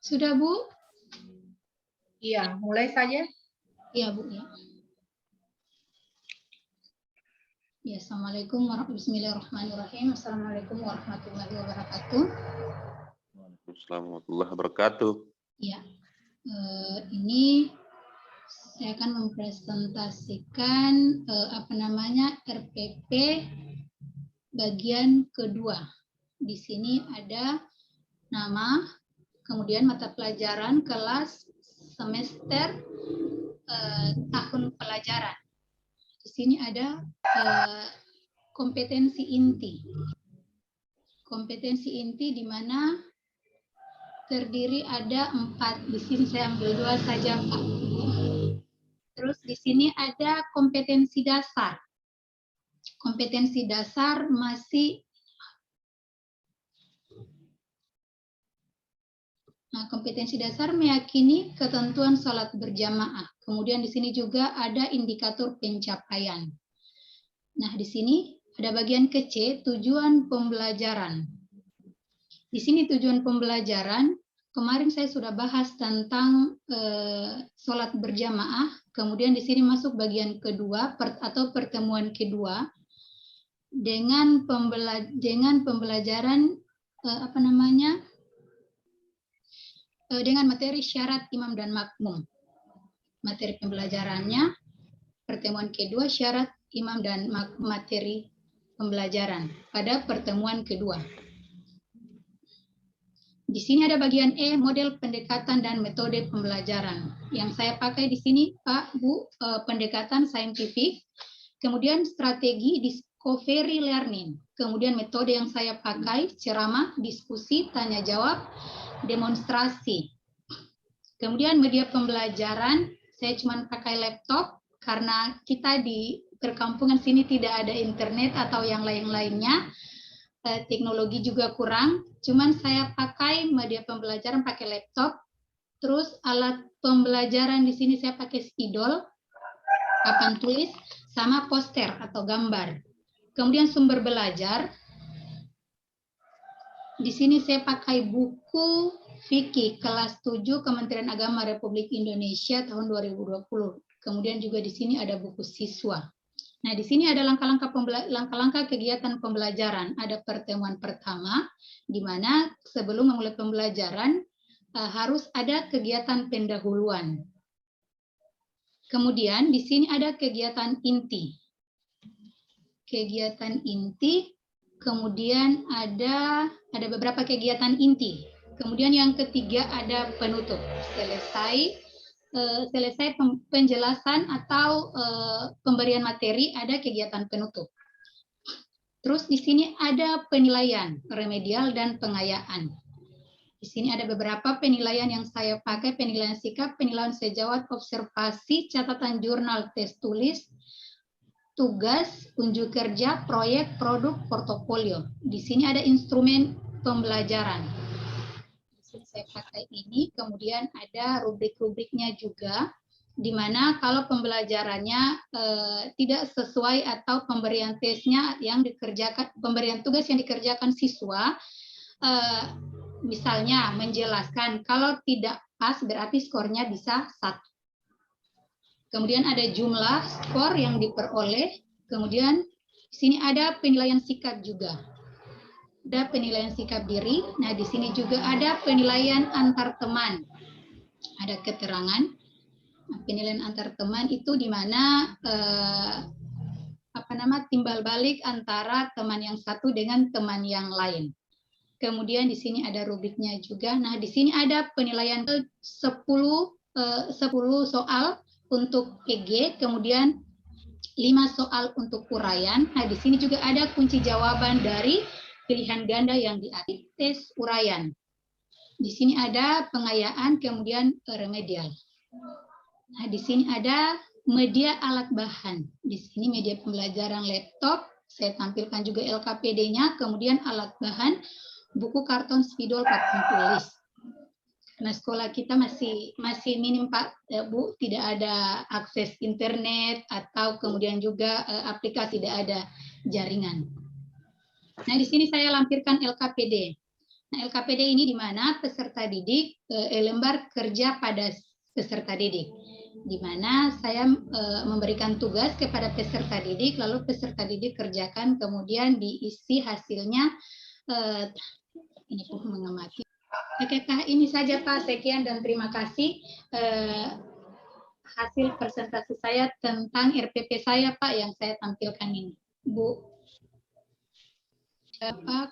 Sudah, Bu? Iya, mulai saja. Iya, Bu. Ya. Ya, Assalamualaikum Bismillahirrahmanirrahim. Assalamualaikum warahmatullahi wabarakatuh. Waalaikumsalam warahmatullahi wabarakatuh. Ya, ini saya akan mempresentasikan RPP bagian kedua. Di sini ada nama, kemudian mata pelajaran, kelas, semester, tahun pelajaran. Di sini ada kompetensi inti. Kompetensi inti di mana terdiri ada 4. Di sini saya ambil 2 saja, Pak. Terus di sini ada kompetensi dasar. Kompetensi dasar kompetensi dasar meyakini ketentuan salat berjamaah. Kemudian di sini juga ada indikator pencapaian. Nah, di sini ada bagian ke C, tujuan pembelajaran. Di sini tujuan pembelajaran, kemarin saya sudah bahas tentang salat berjamaah. Kemudian di sini masuk bagian kedua atau pertemuan kedua dengan pembelajaran dengan materi syarat imam dan makmum. Materi pembelajarannya pertemuan kedua syarat imam dan materi pembelajaran pada pertemuan kedua. Di sini ada bagian E, model pendekatan dan metode pembelajaran. Yang saya pakai di sini, Pak, Bu, pendekatan saintifik, kemudian strategi discovery learning, kemudian metode yang saya pakai ceramah, diskusi, tanya jawab, demonstrasi. Kemudian media pembelajaran, saya cuma pakai laptop karena kita di perkampungan sini tidak ada internet atau yang lain-lainnya. Teknologi juga kurang, cuman saya pakai media pembelajaran pakai laptop. Terus alat pembelajaran di sini saya pakai spidol, papan tulis, sama poster atau gambar. Kemudian sumber belajar. Di sini saya pakai buku fikih kelas 7 Kementerian Agama Republik Indonesia tahun 2020. Kemudian juga di sini ada buku siswa. Nah, di sini ada langkah-langkah kegiatan pembelajaran. Ada pertemuan pertama, di mana sebelum memulai pembelajaran harus ada kegiatan pendahuluan. Kemudian di sini ada kegiatan inti. Kegiatan inti, kemudian ada beberapa kegiatan inti. Kemudian yang ketiga ada penutup. Selesai penjelasan atau pemberian materi, ada kegiatan penutup. Terus di sini ada penilaian, remedial dan pengayaan. Di sini ada beberapa penilaian yang saya pakai, penilaian sikap, penilaian sejawat, observasi, catatan jurnal, tes tulis, tugas, unjuk kerja, proyek, produk, portofolio. Di sini ada instrumen pembelajaran. Saya pakai ini, kemudian ada rubrik-rubriknya juga, di mana kalau pembelajarannya tidak sesuai atau pemberian tesnya yang dikerjakan, pemberian tugas yang dikerjakan siswa, misalnya menjelaskan, kalau tidak pas berarti skornya bisa 1. Kemudian ada jumlah skor yang diperoleh, kemudian di sini ada penilaian sikap juga. Ada penilaian sikap diri. Nah, di sini juga ada penilaian antar teman. Ada keterangan. Nah, penilaian antar teman itu di mana timbal balik antara teman yang satu dengan teman yang lain. Kemudian di sini ada rubriknya juga. Nah, di sini ada penilaian 10 soal untuk EG, kemudian 5 soal untuk uraian. Nah, di sini juga ada kunci jawaban dari pilihan ganda yang diambil, tes uraian. Di sini ada pengayaan, kemudian remedial. Nah, di sini ada media alat bahan. Di sini media pembelajaran laptop, saya tampilkan juga LKPD-nya, kemudian alat bahan, buku karton spidol, papan tulis. Karena sekolah kita masih minim, Pak, Bu, tidak ada akses internet atau kemudian juga aplikasi, tidak ada jaringan. Nah, di sini saya lampirkan LKPD. Nah, LKPD ini di mana peserta didik lembar kerja pada peserta didik, di mana saya memberikan tugas kepada peserta didik, lalu peserta didik kerjakan, kemudian diisi hasilnya. Ini pun mengamati. Oke, ini saja Pak, sekian dan terima kasih. Hasil presentasi saya tentang RPP saya Pak yang saya tampilkan ini. Bu. Pak.